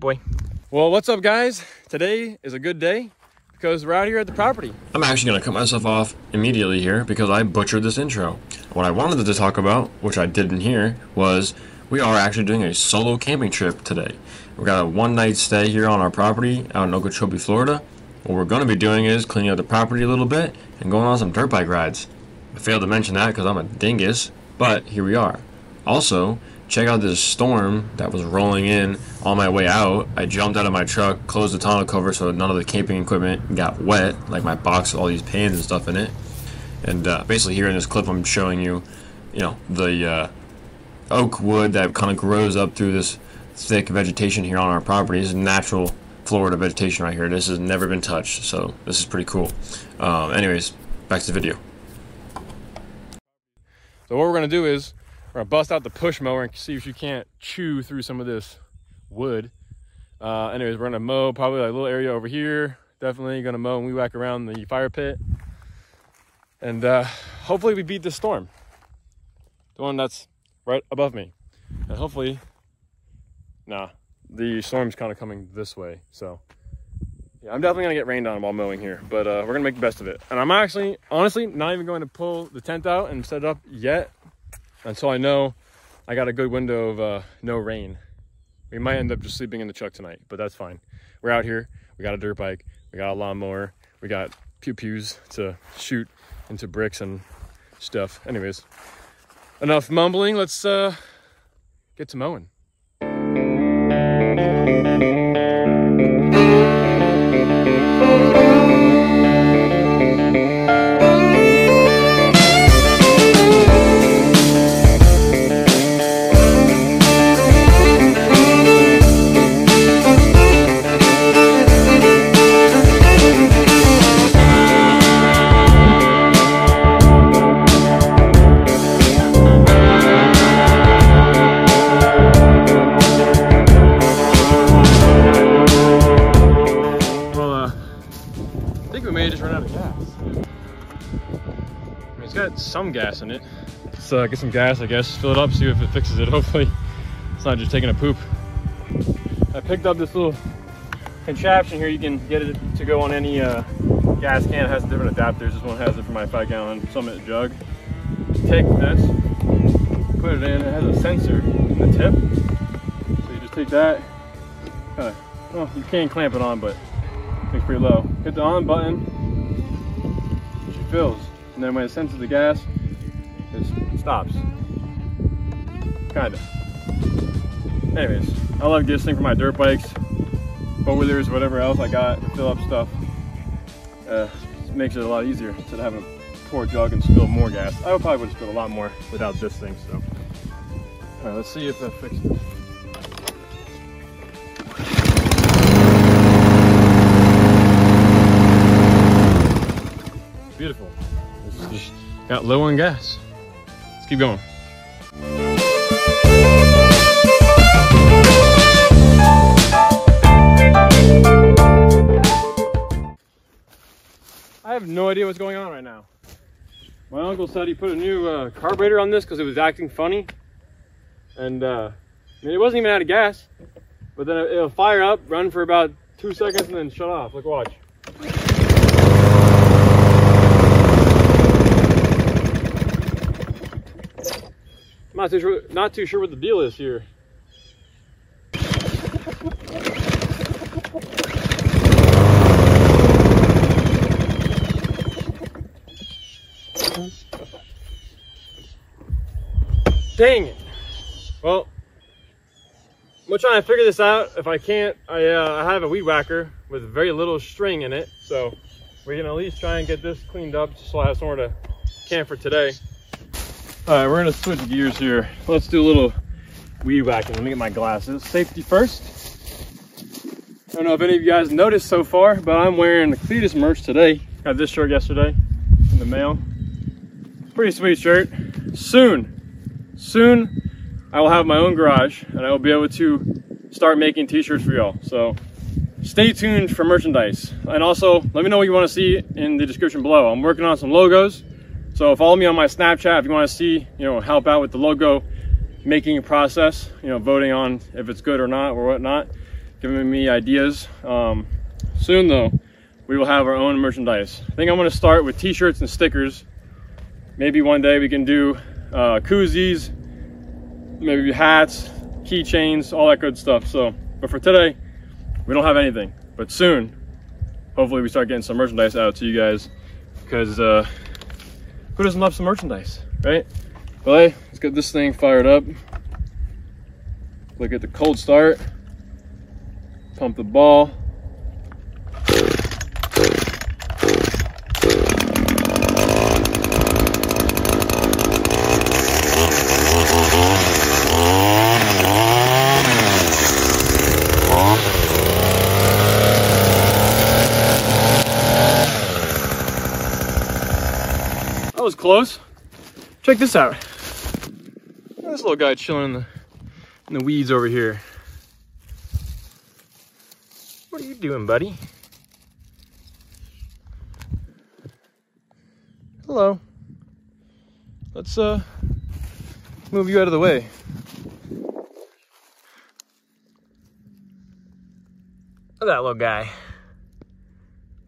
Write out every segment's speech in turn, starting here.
boy. Well, what's up, guys? Today is a good day because we're out here at the property. I'm actually going to cut myself off immediately here because I butchered this intro. What I wanted to talk about, which I didn't hear, was we are actually doing a solo camping trip today. We got a one-night stay here on our property out in Okeechobee, Florida. What we're going to be doing is cleaning up the property a little bit and going on some dirt bike rides. I failed to mention that because I'm a dingus, but here we are. Also, check out this storm that was rolling in on my way out. I jumped out of my truck, closed the tonneau cover so none of the camping equipment got wet, like my box with all these pans and stuff in it. And basically here in this clip I'm showing you, the oak wood that kind of grows up through this thick vegetation here on our property. This is natural Florida vegetation right here. This has never been touched, so this is pretty cool. Anyways, back to the video. So what we're gonna do is we're gonna bust out the push mower and see if you can't chew through some of this wood. Anyways, we're gonna mow probably like a little area over here. Definitely gonna mow and weed whack around the fire pit. And hopefully we beat this storm. The one that's right above me. And hopefully, the storm's kind of coming this way. So yeah, I'm definitely gonna get rained on while mowing here, but we're gonna make the best of it. And I'm actually, honestly, not even going to pull the tent out and set it up yet until I know I got a good window of no rain. We might end up just sleeping in the truck tonight, but that's fine. We're out here, we got a dirt bike, we got a lawnmower, we got pew-pews to shoot into bricks and stuff. Anyways, enough mumbling, let's get to mowing. Some gas in it. Let's get some gas, I guess, fill it up, see if it fixes it. Hopefully it's not just taking a poop. I picked up this little contraption here. You can get it to go on any gas can. It has different adapters. This one has it for my 5-gallon Summit jug. Just take this, put it in. It has a sensor in the tip, so you just take that, well, you can clamp it on, but it's pretty low. Hit the on button, she fills. And then when it senses the gas, it stops. Kinda. Anyways, I love this thing for my dirt bikes, four-wheelers, whatever else I got to fill up stuff. It makes it a lot easier instead of having to pour a jug and spill more gas. I probably would have spilled a lot more without this thing, so. Alright, let's see if that fixes it. Beautiful. Just got low on gas. Let's keep going. I have no idea what's going on right now. My uncle said he put a new carburetor on this because it was acting funny. And I mean, it wasn't even out of gas, but then it'll fire up, run for about 2 seconds and then shut off. Look, watch. Not too sure what the deal is here. Dang it. Well, I'm trying to figure this out. If I can't, I have a weed whacker with very little string in it, so we can at least try and get this cleaned up just so I have somewhere to camp for today. All right, we're gonna switch gears here. Let's do a little weed whacking. Let me get my glasses. Safety first. I don't know if any of you guys noticed so far, but I'm wearing the Cletus merch today. Got this shirt yesterday in the mail. Pretty sweet shirt. Soon I will have my own garage and I will be able to start making t-shirts for y'all. So stay tuned for merchandise. And also let me know what you want to see in the description below. I'm working on some logos. So follow me on my Snapchat if you want to see, help out with the logo making process, voting on if it's good or not or whatnot. giving me ideas. Soon though, we will have our own merchandise. I think I'm gonna start with t-shirts and stickers. Maybe one day we can do koozies, maybe hats, keychains, all that good stuff. So, but for today, we don't have anything. But soon, hopefully we start getting some merchandise out to you guys, because who doesn't love some merchandise, right? Well, hey, let's get this thing fired up. Look at the cold start. Pump the ball. That was close. Check this out. This little guy chilling in the weeds over here. What are you doing, buddy? Hello. Let's move you out of the way. Look at that little guy.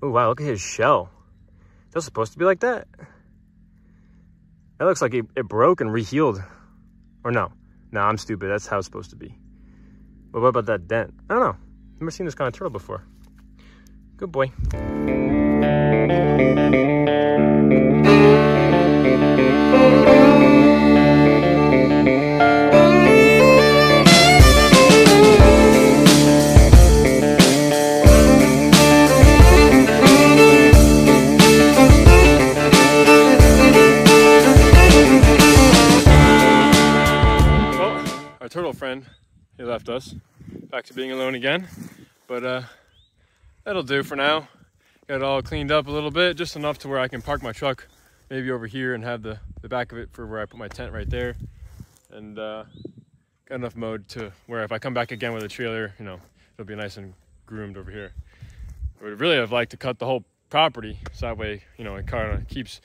Oh wow, look at his shell. That's supposed to be like that. That looks like it broke and rehealed. Or no, I'm stupid. That's how it's supposed to be. But what about that dent? I don't know. Never seen this kind of turtle before. Good boy. Our turtle friend, he left us, back to being alone again, but that'll do for now. Got it all cleaned up a little bit, just enough to where I can park my truck maybe over here and have the back of it for where I put my tent right there, and got enough mode to where if I come back again with a trailer, you know, it'll be nice and groomed over here. I would really have liked to cut the whole property so that way, you know, it kind of keeps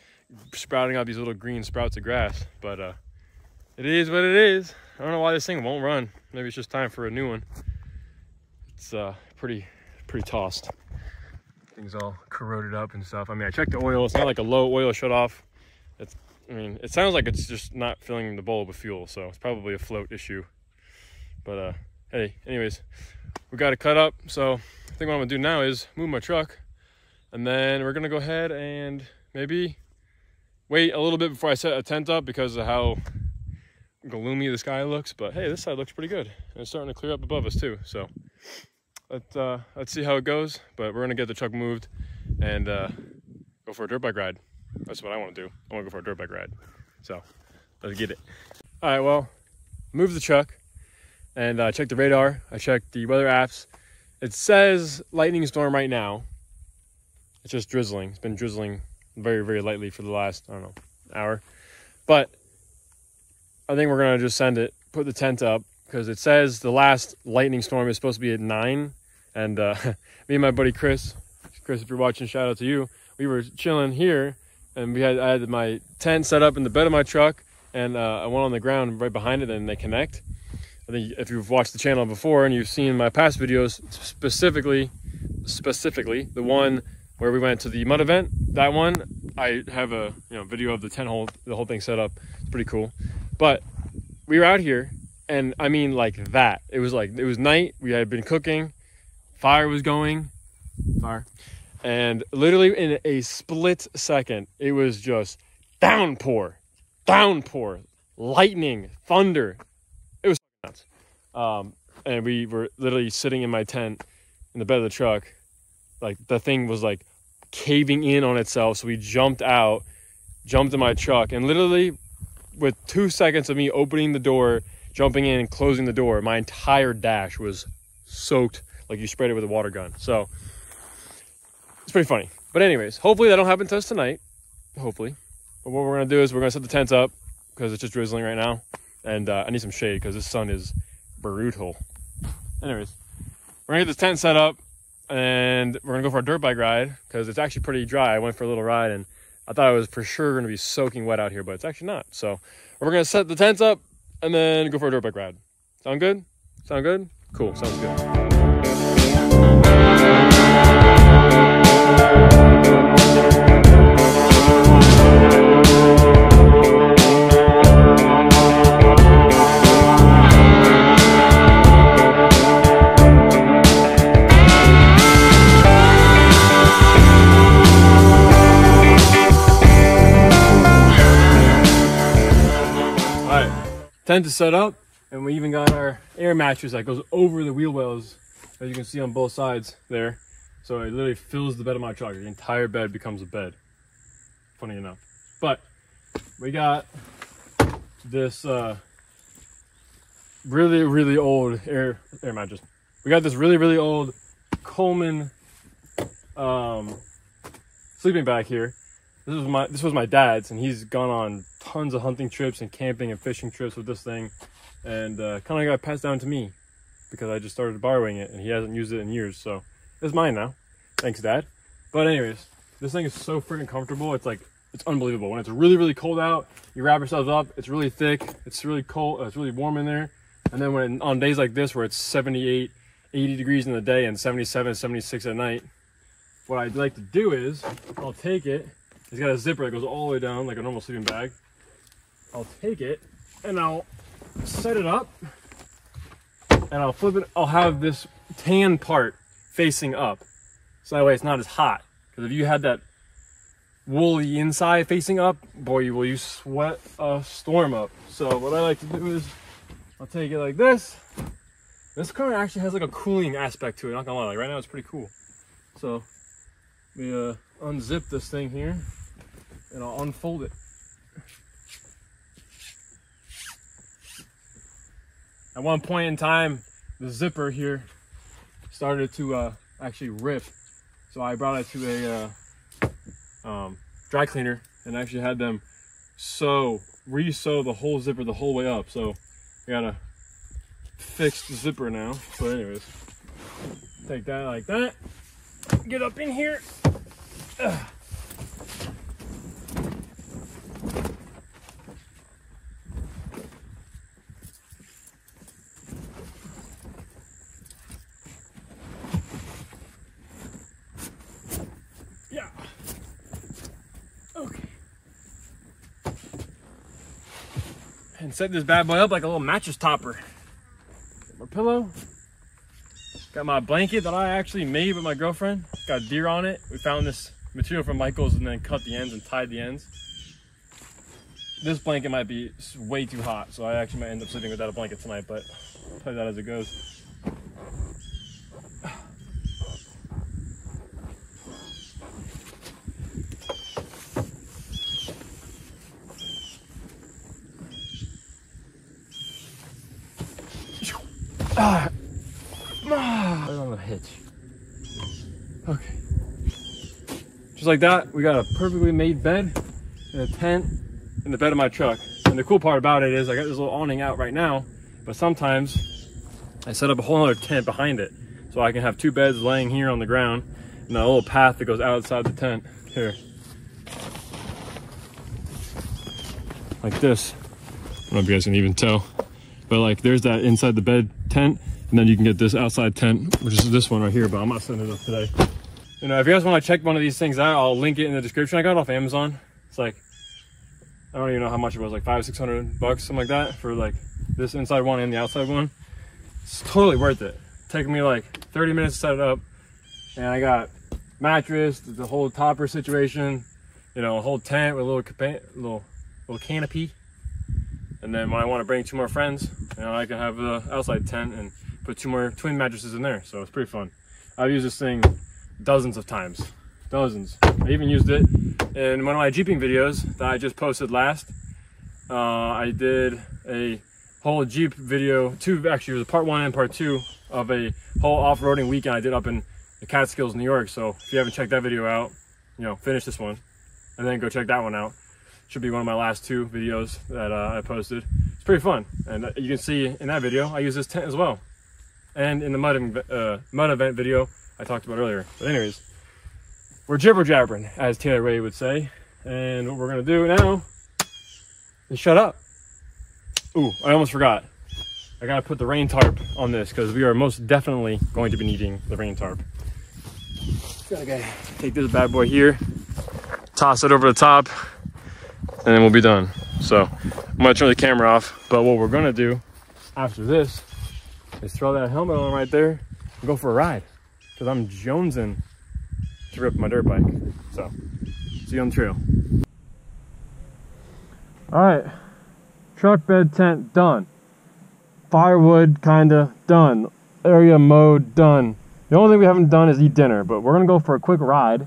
sprouting out these little green sprouts of grass, but it is what it is. I don't know why this thing won't run. Maybe it's just time for a new one. It's pretty tossed. Things all corroded up and stuff. I mean, I checked the oil. It's not like a low oil shut off. I mean, it sounds like it's just not filling the bowl with fuel, so it's probably a float issue. But hey, anyways, we got it cut up. So I think what I'm gonna do now is move my truck, and then we're gonna go ahead and maybe wait a little bit before I set a tent up because of how gloomy the sky looks. But hey, this side looks pretty good, and it's starting to clear up above us too. So let's see how it goes. But we're gonna get the truck moved and go for a dirt bike ride. That's what I want to do. I want to go for a dirt bike ride. So let's get it. All right, well, move the truck and check the radar. I checked the weather apps. It says lightning storm right now. It's just drizzling. It's been drizzling very, very lightly for the last, I don't know, hour. But I think we're gonna just send it, put the tent up, because it says the last lightning storm is supposed to be at 9. And me and my buddy Chris, if you're watching, shout out to you. We were chilling here, and I had my tent set up in the bed of my truck, and I went on the ground right behind it, and they connect. I think if you've watched the channel before and you've seen my past videos, specifically the one where we went to the mud event, that one, I have a video of the tent hole, the whole thing set up. It's pretty cool. But we were out here, and I mean like that. It was night. We had been cooking. Fire was going. And literally in a split second, it was just downpour, lightning, thunder. It was nuts. And we were literally sitting in my tent in the bed of the truck. Like the thing was like caving in on itself. So we jumped out, jumped in my truck, and literally with 2 seconds of me opening the door, jumping in and closing the door, my entire dash was soaked like you sprayed it with a water gun. So it's pretty funny. But anyways, hopefully that don't happen to us tonight. Hopefully. But what we're going to do is we're going to set the tents up because it's just drizzling right now. And I need some shade because this sun is brutal. Anyways, we're going to get this tent set up and we're going to go for a dirt bike ride because it's actually pretty dry. I went for a little ride and I thought it was for sure going to be soaking wet out here, but it's actually not. So we're going to set the tents up and then go for a dirt bike ride. Sound good? Sound good? Cool. Sounds good. Tent is set up, and we even got our air mattress that goes over the wheel wells, as you can see on both sides there. So it literally fills the bed of my truck. The entire bed becomes a bed, funny enough. But we got this really old air mattress. We got this really old Coleman sleeping bag here. This was my dad's, and he's gone on tons of hunting trips and camping and fishing trips with this thing, and kind of got passed down to me because I just started borrowing it, and he hasn't used it in years, so it's mine now. Thanks, Dad. But anyways, this thing is so freaking comfortable. It's unbelievable. When it's really cold out, you wrap yourselves up. It's really thick. It's really cold. It's really warm in there. And then on days like this where it's 78, 80 degrees in the day and 77, 76 at night, what I'd like to do is I'll take it. It's got a zipper that goes all the way down like a normal sleeping bag. I'll take it and I'll set it up and I'll flip it. I'll have this tan part facing up, so that way it's not as hot. Because if you had that woolly inside facing up, boy, will you sweat a storm up. So what I like to do is I'll take it like this. This car actually has like a cooling aspect to it, not gonna lie. Like right now it's pretty cool. So we unzip this thing here and I'll unfold it. At one point in time, the zipper here started to actually rip. So I brought it to a dry cleaner and actually had them re-sew the whole zipper the whole way up. So I gotta fix the zipper now. But anyways, take that like that. Get up in here. Yeah. Okay. And set this bad boy up like a little mattress topper. Get my pillow. Got my blanket that I actually made with my girlfriend. Got deer on it. We found this material from Michael's and then cut the ends and tied the ends. This blanket might be way too hot, so I actually might end up sleeping without a blanket tonight, but I'll play that as it goes. Right on the hitch. Okay. Just like that, we got a perfectly made bed and a tent in the bed of my truck. And the cool part about it is I got this little awning out right now, but sometimes I set up a whole other tent behind it. So I can have two beds laying here on the ground and a little path that goes outside the tent here. Like this. I don't know if you guys can even tell, but like there's that inside the bed tent, and then you can get this outside tent, which is this one right here, but I'm not setting it up today. You know, if you guys want to check one of these things out, I'll link it in the description. I got it off Amazon. It's like, I don't even know how much it was, like $500-600 bucks, something like that, for like this inside one and the outside one. It's totally worth it. Taking me like 30 minutes to set it up, and I got mattress, the whole topper situation, you know, a whole tent with a little canopy. And then when I want to bring two more friends, you know, I can have the outside tent and put two more twin mattresses in there. So it's pretty fun. I've used this thing dozens of times, dozens. I even used it in one of my Jeeping videos that I just posted last. I did a whole Jeep video, actually it was part 1 and part 2 of a whole off-roading weekend I did up in the Catskills, New York. So if you haven't checked that video out, you know, finish this one and then go check that one out. Should be one of my last 2 videos that I posted. It's pretty fun, and you can see in that video I use this tent as well, and in the mud event video I talked about earlier. But anyways, we're jibber jabbering, as Taylor Ray would say, and what we're gonna do now is shut up. Ooh, I almost forgot. I gotta put the rain tarp on this because we are most definitely going to be needing the rain tarp. Okay, take this bad boy here, toss it over the top, and then we'll be done. So I'm gonna turn the camera off, but what we're gonna do after this is throw that helmet on right there and go for a ride, because I'm jonesing to rip my dirt bike. So see you on the trail. All right, truck bed tent done. Firewood kinda done. Area mowed done. The only thing we haven't done is eat dinner, but we're gonna go for a quick ride.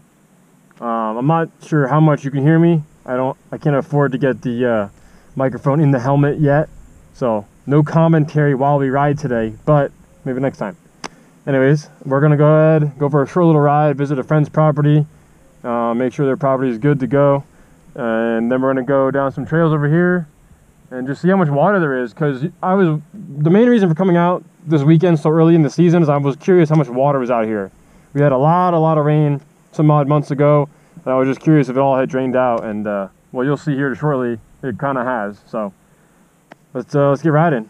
I'm not sure how much you can hear me. I can't afford to get the microphone in the helmet yet, so no commentary while we ride today, but maybe next time. Anyways, we're gonna go ahead, go for a short little ride, visit a friend's property, make sure their property is good to go, and then we're gonna go down some trails over here and just see how much water there is, because the main reason for coming out this weekend so early in the season is I was curious how much water was out here. We had a lot of rain some odd months ago, and I was just curious if it all had drained out, and well, you'll see here shortly it kind of has. So let's get riding.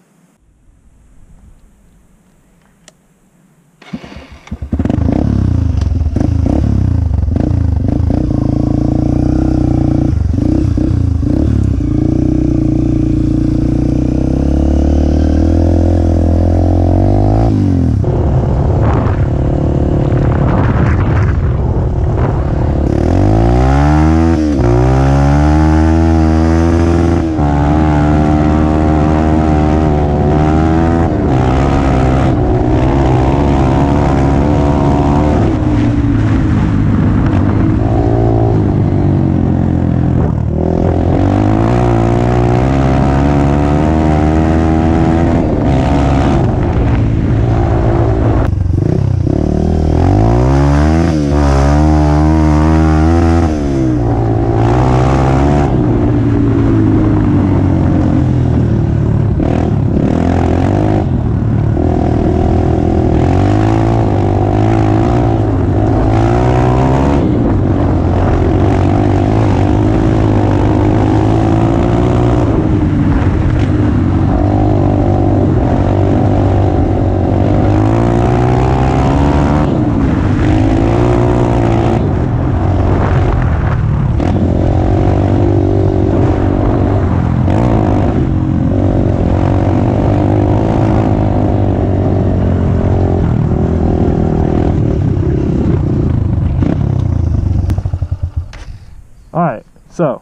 Alright, so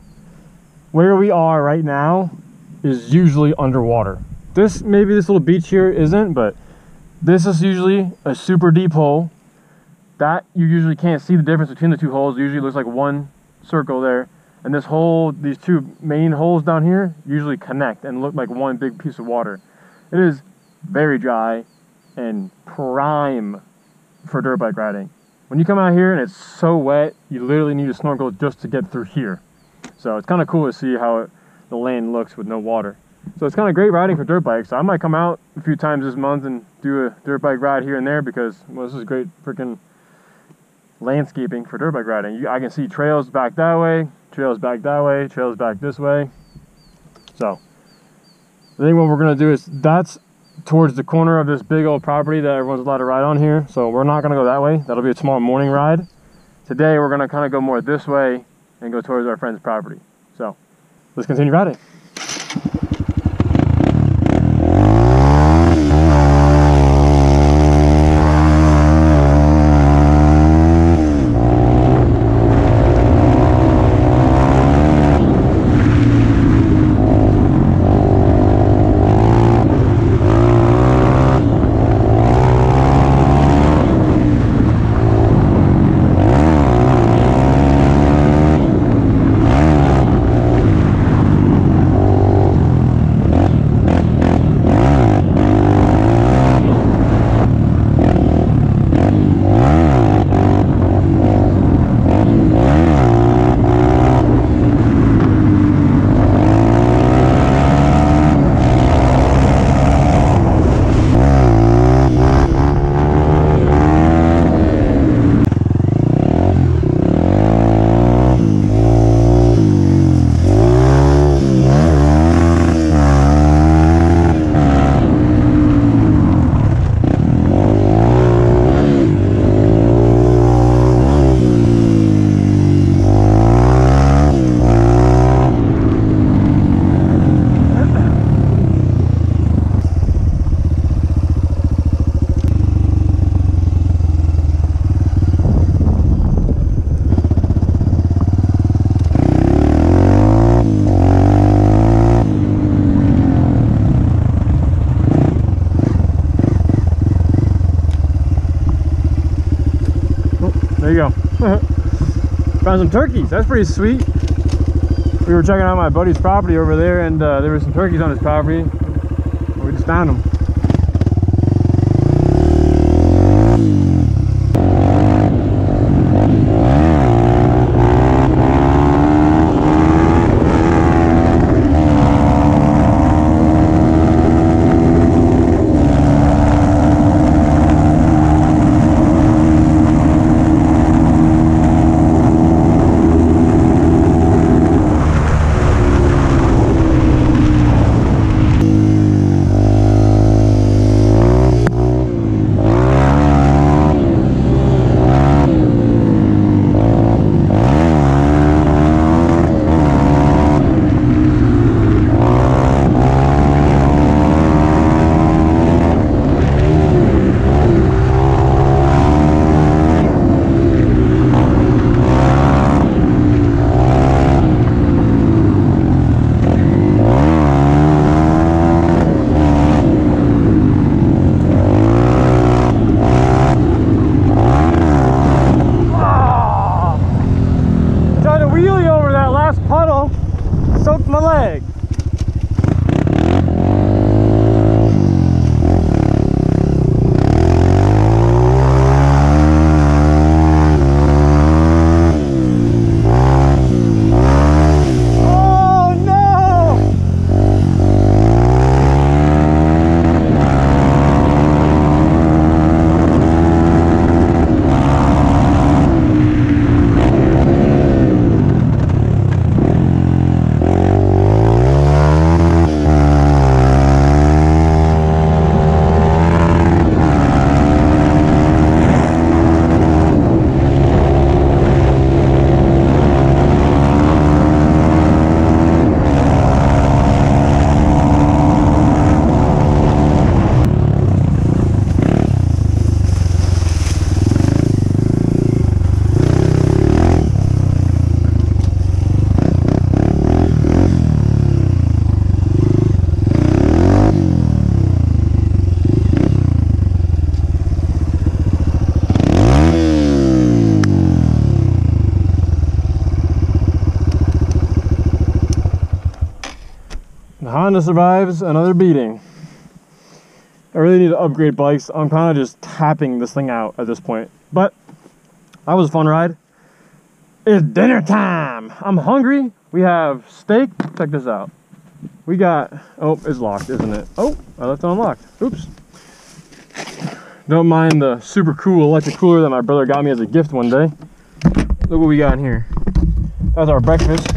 where we are right now is usually underwater. Maybe this little beach here isn't, but this is usually a super deep hole. That you usually can't see the difference between the two holes. It usually looks like one circle there. And this hole, these two main holes down here usually connect and look like one big piece of water. It is very dry and prime for dirt bike riding. When you come out here and it's so wet, you literally need a snorkel just to get through here. So it's kind of cool to see how the land looks with no water. So it's kind of great riding for dirt bikes. So I might come out a few times this month and do a dirt bike ride here and there, because, well, this is great freaking landscaping for dirt bike riding. I can see trails back that way, trails back that way, trails back this way. So I think what we're going to do is, that's towards the corner of this big old property that everyone's allowed to ride on here. So we're not going to go that way. That'll be a tomorrow morning ride. Today we're going to kind of go more this way and go towards our friend's property. So let's continue riding. Found some turkeys. That's pretty sweet. We were checking out my buddy's property over there, and there were some turkeys on his property. We just found them. Soaked my leg. Oh no! The Honda survives another beating. I really need to upgrade bikes. I'm kind of just tapping this thing out at this point. But that was a fun ride. It's dinner time. I'm hungry. We have steak. Check this out. We got, oh, it's locked, isn't it? Oh, I left it unlocked. Oops. Don't mind the super cool electric cooler that my brother got me as a gift one day. Look what we got in here. That's our breakfast.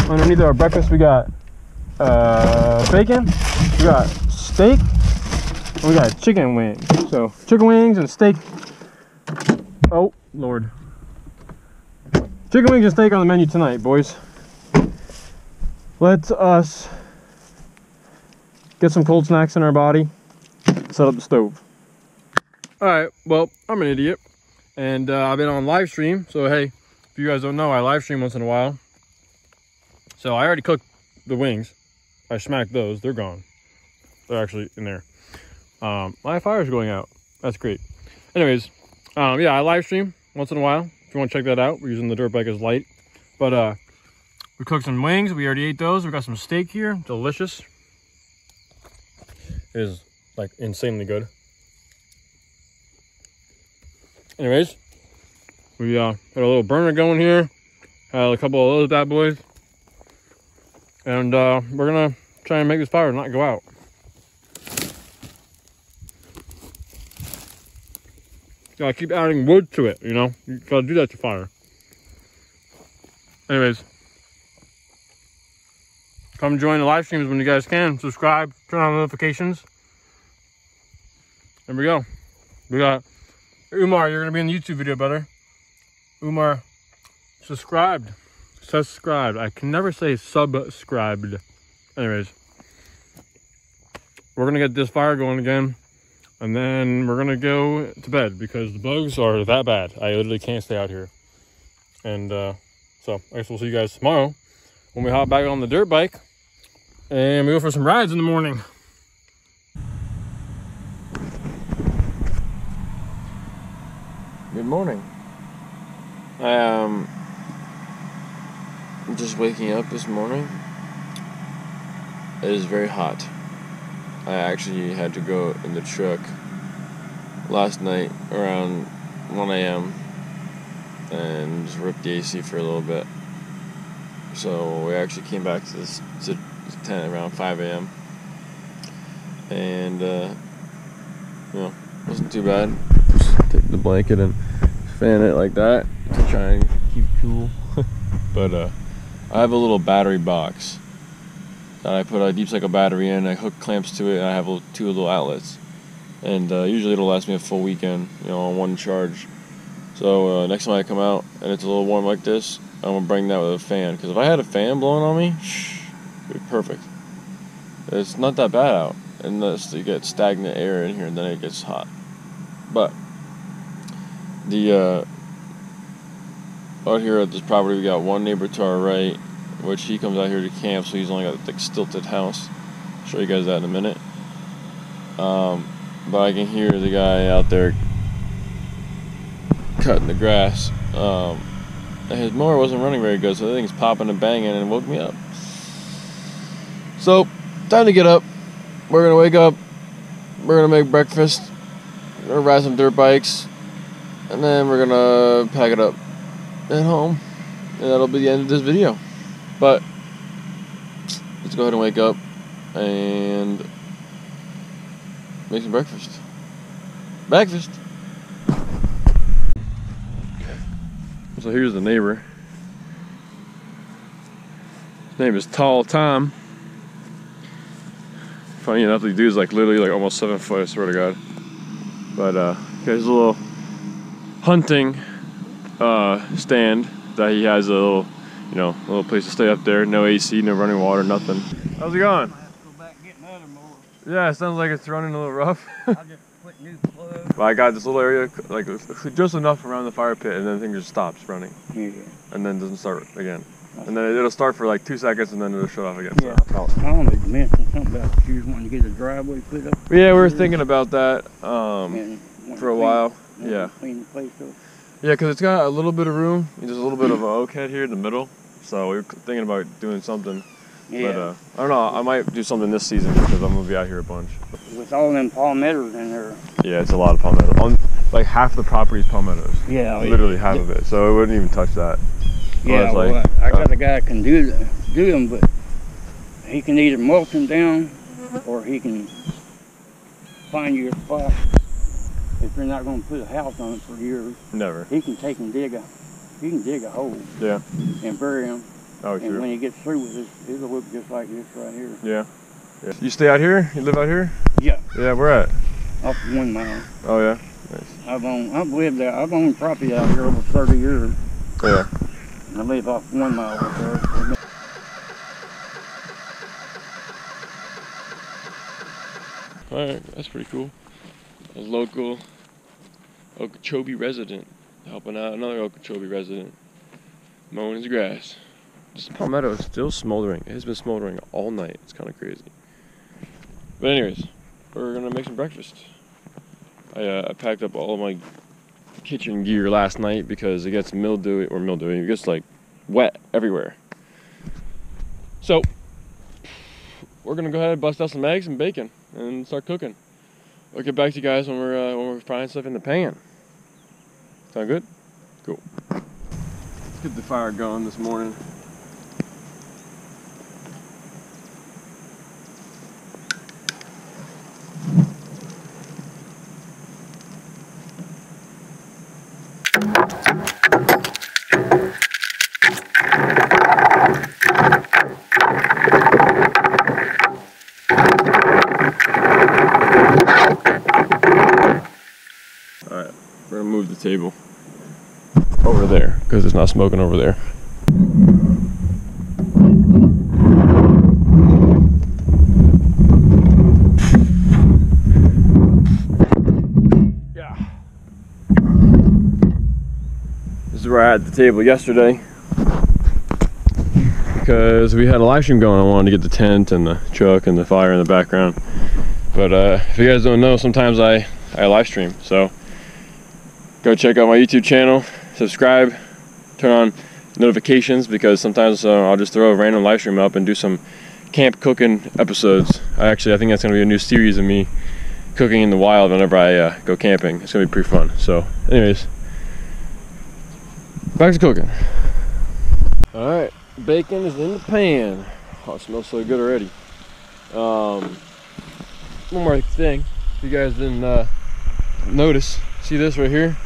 Underneath our breakfast, we got bacon, we got steak, and we got chicken wings. So chicken wings and steak. Oh Lord, chicken wings and steak on the menu tonight, boys. Let us get some cold snacks in our body, set up the stove. All right, well, I'm an idiot, and I've been on live stream. So hey, if you guys don't know, I live stream once in a while. So I already cooked the wings. I smacked those. They're gone. They're actually in there. My fire's going out. That's great. Anyways, yeah, I live stream once in a while. If you want to check that out, we're using the dirt bike as light. But we cooked some wings. We already ate those. We got some steak here. Delicious. It is like insanely good. Anyways, we got a little burner going here. Had a couple of those bad boys. And we're gonna try and make this fire not go out. Gotta keep adding wood to it, you know? You gotta do that to fire. Anyways, come join the live streams when you guys can. Subscribe, turn on notifications. There we go. We got Umar, you're gonna be in the YouTube video, brother. Umar, subscribed. Subscribed. I can never say subscribed. Anyways, we're gonna get this fire going again, and then we're gonna go to bed because the bugs are that bad. I literally can't stay out here. And so I guess we'll see you guys tomorrow when we hop back on the dirt bike and we go for some rides in the morning. Good morning. I'm just waking up this morning. It is very hot. I actually had to go in the truck last night around 1 a.m. and just rip the AC for a little bit. So we actually came back to this tent around 5 a.m. and wasn't too bad. Just take the blanket and fan it like that to try and keep cool. But I have a little battery box that I put a deep cycle battery in. I hook clamps to it, and I have two little outlets. And usually it'll last me a full weekend, on one charge. So next time I come out and it's a little warm like this, I'm gonna bring that with a fan. Because if I had a fan blowing on me, it'd be perfect. It's not that bad out, unless you get stagnant air in here and then it gets hot. But the out here at this property, we got one neighbor to our right, which he comes out here to camp, so he's only got a thick stilted house. I'll show you guys that in a minute. But I can hear the guy out there cutting the grass. And his mower wasn't running very good, so the thing's popping and banging and woke me up. So, time to get up. We're gonna wake up. We're gonna make breakfast. We're gonna ride some dirt bikes. And then we're gonna pack it up at home. And that'll be the end of this video. But, let's go ahead and wake up and make some breakfast. Breakfast! So here's the neighbor. His name is Tall Tom. Funny enough, the dude's literally almost 7 foot, I swear to God. But there's a little hunting stand that he has, a little, little place to stay up there. No AC, no running water, nothing. How's it going? Yeah, it sounds like it's running a little rough. I just put new plugs. But I got this little area, just enough around the fire pit, and then the thing just stops running. Yeah. And then doesn't start again. And then it'll start for 2 seconds, and then it'll shut off again. Yeah, I don't know, mentioned something about you wanting to get the driveway put up. Yeah, we were thinking about that for a while. Yeah. Clean the place up. Yeah, because it's got a little bit of room. There's a little bit of an oak head here in the middle. So we were thinking about doing something. Yeah. But I don't know, I might do something this season because I'm going to be out here a bunch. With all them palmettos in there. Yeah, it's a lot of palmettos. Half the property is palmettos. Yeah. Literally half of it. So it wouldn't even touch that. Yeah, I got a guy that can do them, but he can either mulch them down or he can find you a spot. If you're not going to put a house on it for years, never. He can take and dig a hole. Yeah. And bury them. Oh, and true. when he gets through with this, it'll look just like this right here. Yeah. You stay out here? You live out here? Yeah. Yeah, where at? Off 1 mile. Oh yeah. Nice. I've lived there. I've owned property out here over 30 years. Yeah. I live off 1 mile up there. Alright, that's pretty cool. A local Okeechobee resident helping out another Okeechobee resident mowing his grass. This palmetto is still smoldering. It has been smoldering all night. It's kind of crazy. But anyways, we're gonna make some breakfast. I packed up all of my kitchen gear last night because it gets mildewy, it gets wet everywhere. So we're gonna go ahead and bust out some eggs and bacon and start cooking. I'll get back to you guys when we're frying stuff in the pan. Sound good? Cool. Let's get the fire going this morning. Alright, we're gonna move the table over there because it's not smoking over there. Yeah. This is where I had the table yesterday because we had a live stream going. I wanted to get the tent and the truck and the fire in the background. But if you guys don't know, sometimes I live stream, so go check out my YouTube channel, subscribe, turn on notifications, because sometimes I'll just throw a random live stream up and do some camp cooking episodes. I think that's going to be a new series of me cooking in the wild whenever I go camping. It's going to be pretty fun. So anyways, back to cooking. Alright, bacon is in the pan. Oh, it smells so good already. One more thing, if you guys didn't notice, see this right here?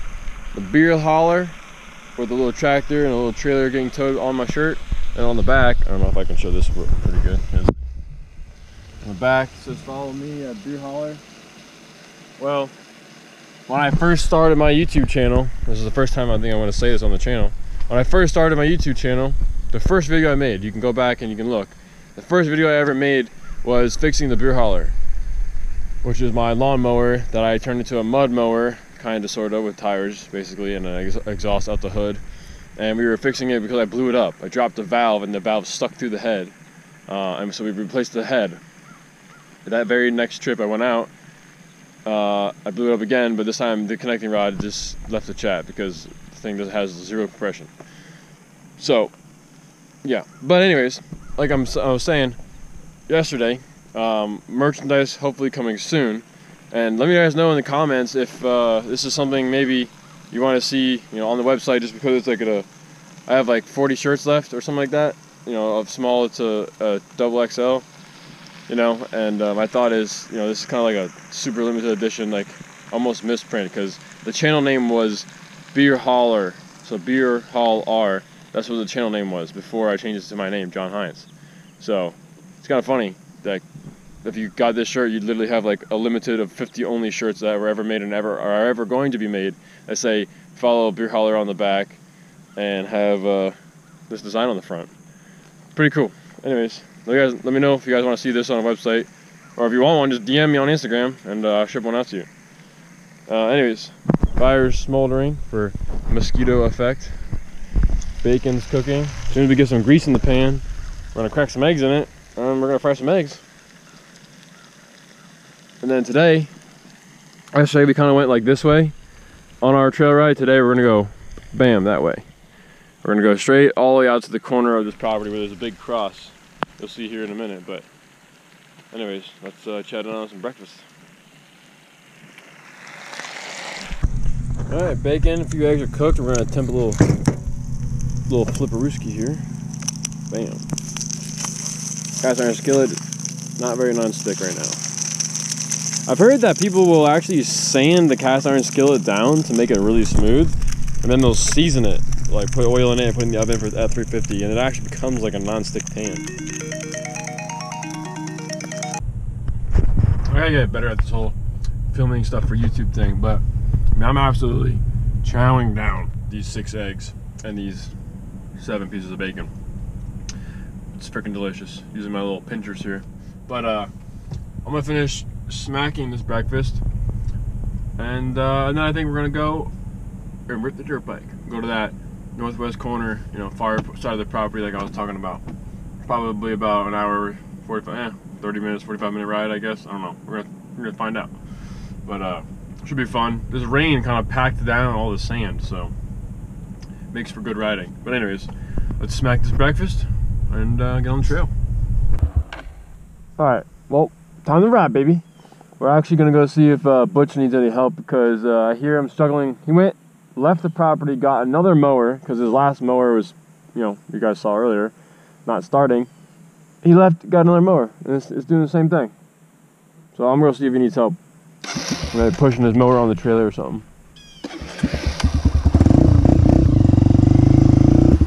The beer hauler with a little tractor and a little trailer getting towed on my shirt. And on the back, I don't know if I can show this pretty good. On the back it says follow me at beer hauler. Well, when I first started my YouTube channel, this is the first time I think I want to say this on the channel. When I first started my YouTube channel, the first video I made, you can go back and you can look. The first video I ever made was fixing the beer hauler, which is my lawnmower that I turned into a mud mower, kind of, sort of, with tires basically and an exhaust out the hood. And we were fixing it because I blew it up. I dropped the valve and the valve stuck through the head, and so we replaced the head. That very next trip I went out, I blew it up again, but this time the connecting rod just left the chat because the thing has zero compression. So yeah, but anyways, like I was saying yesterday, merchandise hopefully coming soon, and let me guys know in the comments if this is something maybe you want to see, you know, on the website, just because it's like I have like 40 shirts left or something like that, you know, of small to double XL, you know, and my thought is, you know, this is kind of like a super limited edition, like almost misprint, because the channel name was Beer Hauler, so Beer Haul R, that's what the channel name was before I changed it to my name, John Hines. So it's kind of funny that if you got this shirt, you'd literally have like a limited of 50 only shirts that were ever made and are ever going to be made that say follow Beer Hauler on the back and have this design on the front. Pretty cool. Anyways, let me know if you guys want to see this on a website, or if you want one, just DM me on Instagram and I'll ship one out to you. Anyways, fire's smoldering for mosquito effect. Bacon's cooking. As soon as we get some grease in the pan, we're gonna crack some eggs in it, and we're gonna fry some eggs. And then today, yesterday we kind of went like this way on our trail ride. Today we're gonna go, bam, that way. We're gonna go straight all the way out to the corner of this property where there's a big cross. You'll see here in a minute, but anyways, let's chat on some breakfast. All right, bacon, a few eggs are cooked. We're gonna attempt a little flipperooski here. Bam. Cast iron skillet, not very non-stick right now. I've heard that people will actually sand the cast iron skillet down to make it really smooth, and then they'll season it, like put oil in it and put it in the oven at 350, and it actually becomes like a non-stick pan. I gotta get better at this whole filming stuff for YouTube thing, but I mean, I'm absolutely chowing down these 6 eggs and these 7 pieces of bacon. It's freaking delicious, using my little pinchers here. But I'm gonna finish smacking this breakfast, and then I think we're gonna go and rip the dirt bike. Go to that northwest corner, you know, far side of the property like I was talking about. Probably about an hour, 30 minutes, 45-minute ride, I guess. I don't know. We're gonna find out. But should be fun. This rain kind of packed down all the sand, so makes for good riding. But anyways, let's smack this breakfast and get on the trail. All right, well, time to ride, baby. We're actually gonna go see if Butch needs any help, because I hear him struggling. He left the property, got another mower, because his last mower was, you know, you guys saw earlier, not starting. He left, got another mower, and it's doing the same thing. So I'm gonna see if he needs help. Maybe pushing his mower on the trailer or something.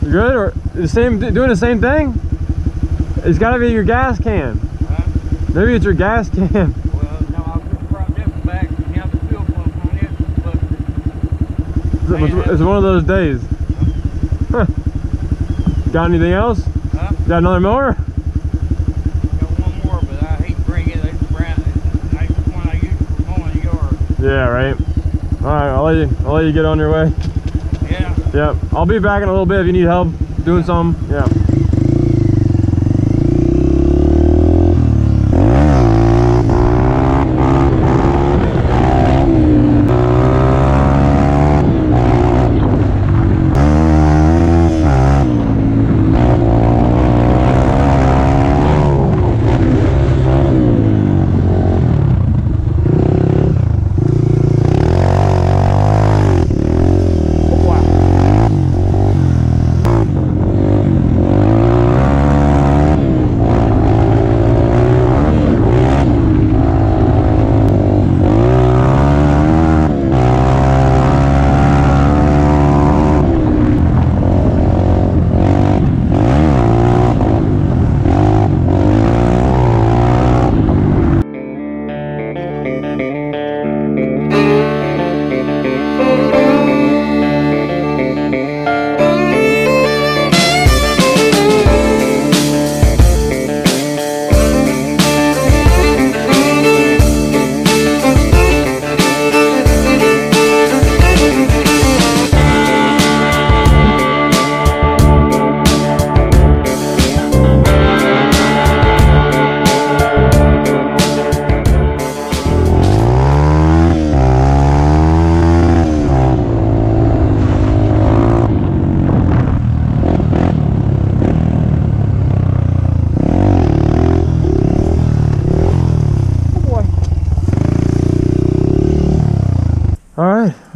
You good? Or doing the same thing? It's gotta be your gas can. Huh? Maybe it's your gas can. Well, no, I'll just brought this back and have the fuel pump on it. It's one of those days. Huh. Got anything else? Huh? Got another mower? Got one more, but I hate to bring it. It's brand. That's the one I use for mowing the yard. Yeah, right. All right, I'll let you get on your way. Yeah. Yeah, I'll be back in a little bit if you need help doing something. Yeah.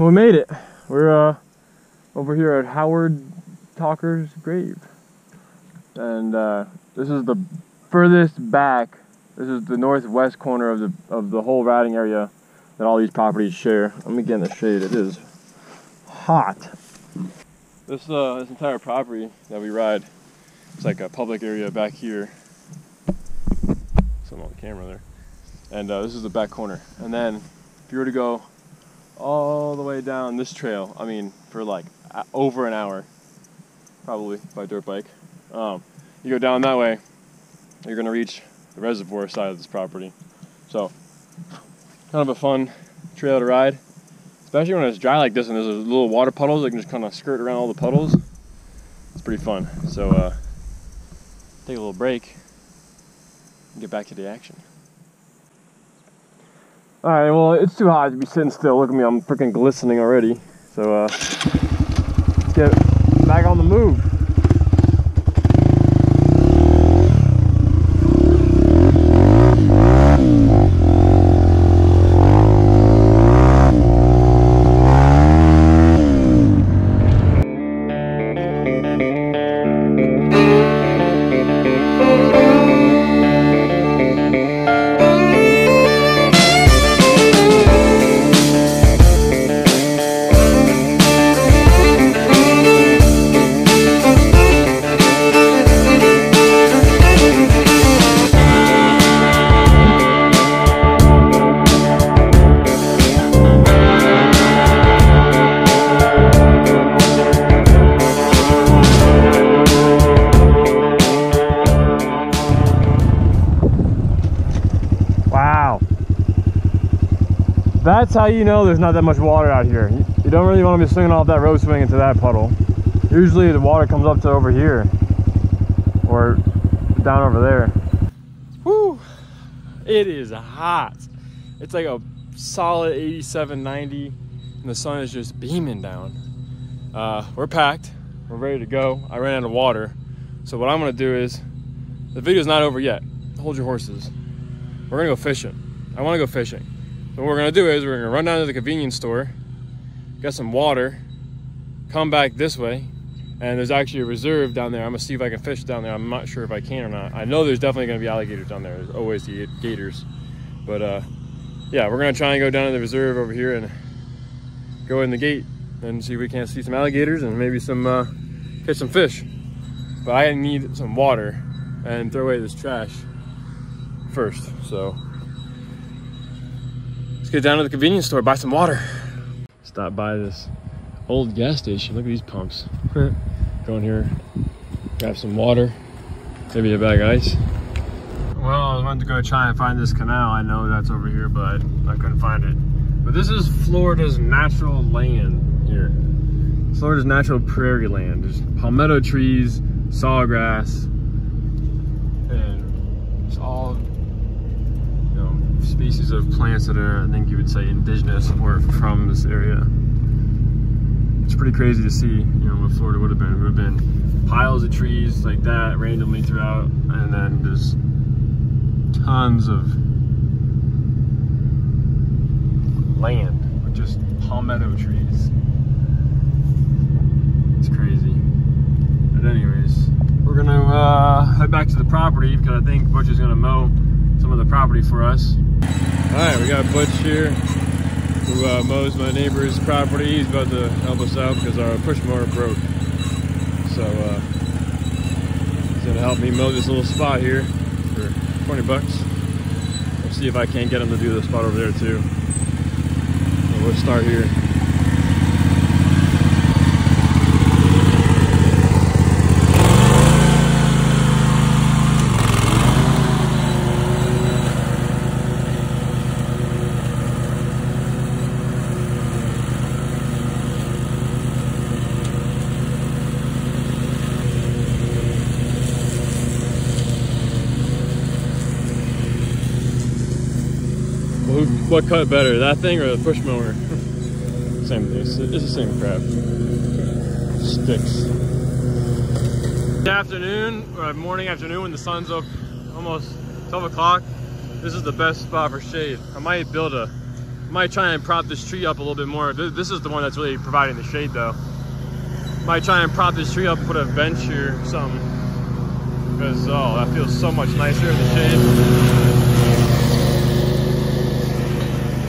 we made it. We're over here at Howard Talker's grave. And this is the furthest back. This is the northwest corner of the whole riding area that all these properties share. Let me get in the shade. It is hot. This entire property that we ride, it's like a public area back here. Something on the camera there. And this is the back corner. And then if you were to go all the way down this trail, I mean, for like over an hour, probably by dirt bike. You go down that way, you're gonna reach the reservoir side of this property. So, kind of a fun trail to ride, especially when it's dry like this and there's little water puddles that can just kind of skirt around all the puddles. It's pretty fun. So, take a little break and get back to the action. All right, well, it's too hot to be sitting still. Look at me, I'm freaking glistening already. So, let's get back on the move. That's how you know there's not that much water out here. You don't really want to be swinging off that road swing into that puddle. Usually the water comes up to over here or down over there. Woo! It is hot. It's like a solid 87, 90, and the sun is just beaming down. We're packed. We're ready to go. I ran out of water. So what I'm going to do is, the video's not over yet. Hold your horses. We're going to go fishing. I want to go fishing. So what we're gonna do is we're gonna run down to the convenience store, get some water, come back this way, and there's actually a reserve down there. I'm gonna see if I can fish down there. I'm not sure if I can or not. I know there's definitely gonna be alligators down there. There's always the gators. But yeah, we're gonna try and go down to the reserve over here and go in the gate and see if we can't see some alligators and maybe some catch some fish. But I need some water and throw away this trash first. So let's get down to the convenience store, buy some water. Stop by this old gas station. Look at these pumps. Go in here, grab some water, maybe a bag of ice. Well, I wanted to go try and find this canal. I know that's over here, but I couldn't find it. But this is Florida's natural land here. Florida's natural prairie land. There's palmetto trees, sawgrass, and it's all species of plants that are, I think you would say, indigenous or from this area. It's pretty crazy to see, what Florida would have been. It would have been piles of trees like that randomly throughout, and then there's tons of land with just palmetto trees. It's crazy. But anyways, we're gonna head back to the property because I think Butch is gonna mow some of the property for us. Alright, we got Butch here who mows my neighbor's property. He's about to help us out because our push mower broke. So he's gonna help me mow this little spot here for 20 bucks. We'll see if I can't get him to do the spot over there too. So we'll start here. What cut better, that thing or the push mower? Same thing, it's the same crap. Sticks. Good afternoon, or morning, afternoon, when the sun's up almost 12 o'clock. This is the best spot for shade. I might build a Might try and prop this tree up a little bit more. This is the one that's really providing the shade though. Might try and prop this tree up, put a bench here or something. Because, oh, that feels so much nicer in the shade.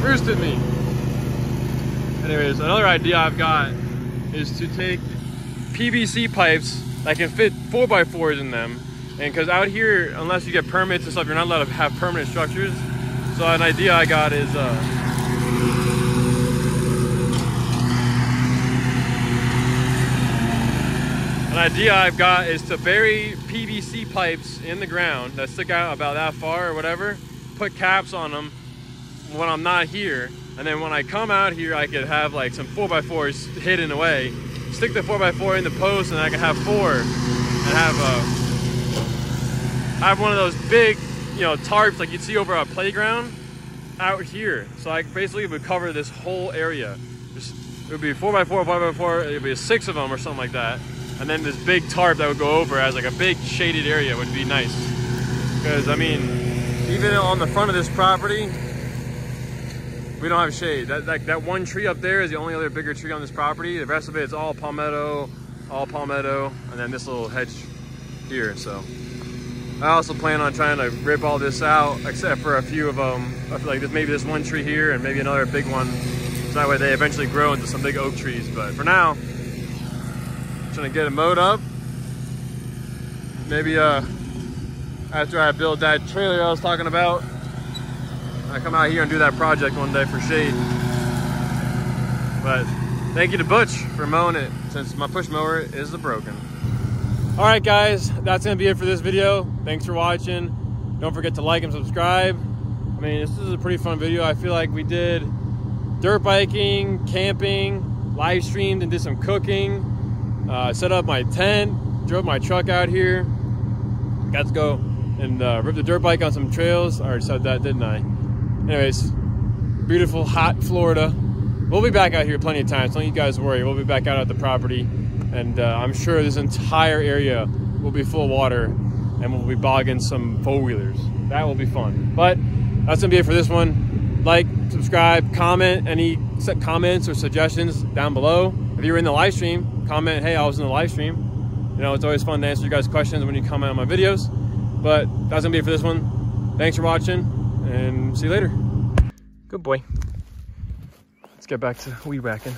Roosted me. Anyways, another idea I've got is to take PVC pipes that can fit 4x4s in them. And because out here, unless you get permits and stuff, you're not allowed to have permanent structures. So an idea I got is to bury PVC pipes in the ground that stick out about that far or whatever, put caps on them when I'm not here, and then when I come out here I could have like some 4x4s hidden away, stick the 4x4 in the post, and I can have 4 and have one of those big, you know, tarps like you'd see over a playground out here. So I basically would cover this whole area. It would be 4x4, 5x4, it would be 6 of them or something like that. And then this big tarp that would go over as like a big shaded area would be nice. Because I mean, even on the front of this property, we don't have shade. That one tree up there is the only other bigger tree on this property. The rest of it is all palmetto, and then this little hedge here. So I also plan on trying to rip all this out, except for a few of them. Like maybe this one tree here and maybe another big one. So that way they eventually grow into some big oak trees. But for now, I'm trying to get it mowed up. Maybe after I build that trailer I was talking about, I come out here and do that project one day for shade. But thank you to Butch for mowing it, since my push mower is broken. All right, guys, that's gonna be it for this video. Thanks for watching. Don't forget to like and subscribe. I mean, this is a pretty fun video. I feel like we did dirt biking, camping, live streamed and did some cooking, set up my tent, drove my truck out here, got to go and rip the dirt bike on some trails. I already said that, didn't I? Anyways, beautiful, hot Florida. We'll be back out here plenty of times. Don't you guys worry. We'll be back out at the property, and I'm sure this entire area will be full of water, and we'll be bogging some four-wheelers. That will be fun. But that's gonna be it for this one. Like, subscribe, comment. Any comments or suggestions down below. If you were in the live stream, comment, hey, I was in the live stream. You know, it's always fun to answer you guys' questions when you comment on my videos. But that's gonna be it for this one. Thanks for watching, and see you later. Good boy. Let's get back to weed whacking.